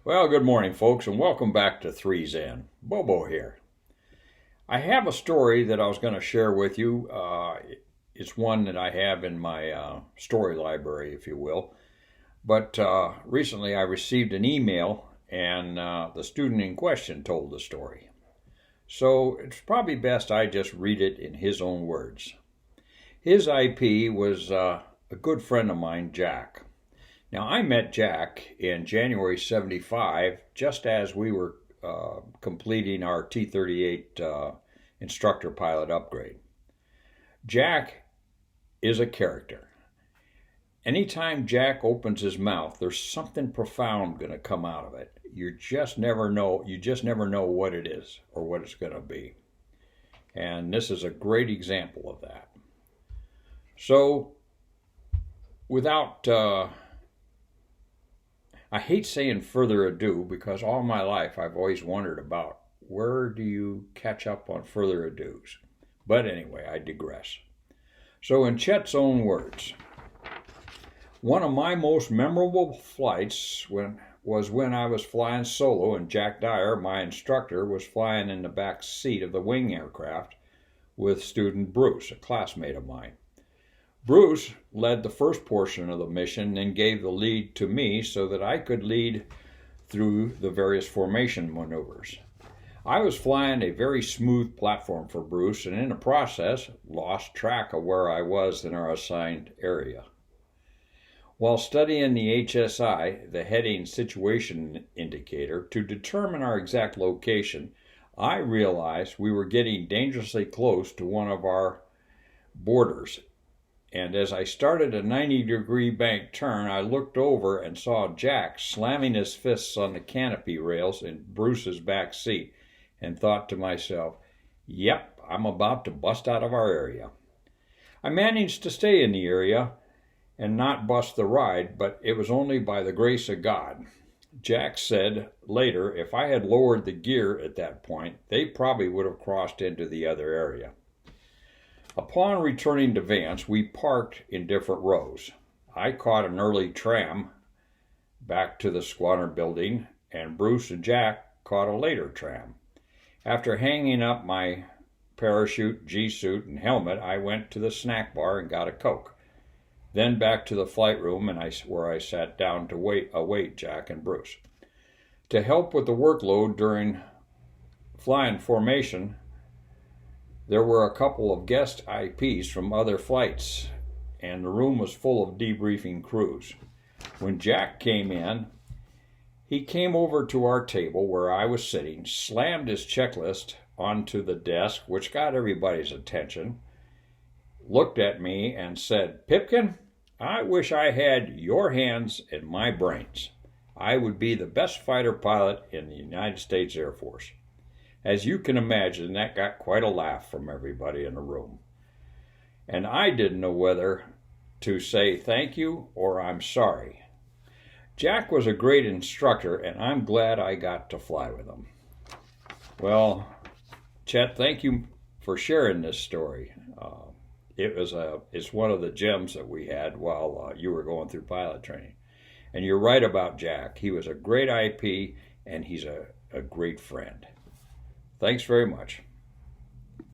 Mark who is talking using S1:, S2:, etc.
S1: Well, good morning, folks, and welcome back to 3Zen. Bobo here. I have a story that I was going to share with you. It's one that I have in my story library, if you will. But recently I received an email, and the student in question told the story. So it's probably best I just read it in his own words. His IP was a good friend of mine, Jack. Now, I met Jack in January '75, just as we were completing our T 38 instructor pilot upgrade. Jack is a character. Anytime Jack opens his mouth, there's something profound going to come out of it. You just never know what it is or what it's going to be. And this is a great example of that. So, without I hate saying further ado because all my life I've always wondered about where do you catch up on further ados. But anyway, I digress. So in Chet's own words, one of my most memorable flights was when I was flying solo and Jack Dyer, my instructor, was flying in the back seat of the wing aircraft with student Bruce, a classmate of mine. Bruce led the first portion of the mission and gave the lead to me so that I could lead through the various formation maneuvers. I was flying a very smooth platform for Bruce and in the process lost track of where I was in our assigned area. While studying the HSI, the Heading Situation Indicator, to determine our exact location, I realized we were getting dangerously close to one of our borders. And as I started a 90-degree bank turn, I looked over and saw Jack slamming his fists on the canopy rails in Bruce's back seat and thought to myself, yep, I'm about to bust out of our area. I managed to stay in the area and not bust the ride, but it was only by the grace of God. Jack said later, if I had lowered the gear at that point, they probably would have crossed into the other area. Upon returning to Vance, we parked in different rows. I caught an early tram back to the squadron building, and Bruce and Jack caught a later tram. After hanging up my parachute, G-suit, and helmet, I went to the snack bar and got a Coke. Then back to the flight room where I sat down to await Jack and Bruce. To help with the workload during flying formation, there were a couple of guest IPs from other flights, and the room was full of debriefing crews. When Jack came in, he came over to our table where I was sitting, slammed his checklist onto the desk, which got everybody's attention, looked at me and said, Pipkin, I wish I had your hands and my brains. I would be the best fighter pilot in the United States Air Force. As you can imagine, that got quite a laugh from everybody in the room. And I didn't know whether to say thank you or I'm sorry. Jack was a great instructor, and I'm glad I got to fly with him. Well, Chet, thank you for sharing this story. It's one of the gems that we had while you were going through pilot training. And you're right about Jack. He was a great IP, and he's a great friend. Thanks very much.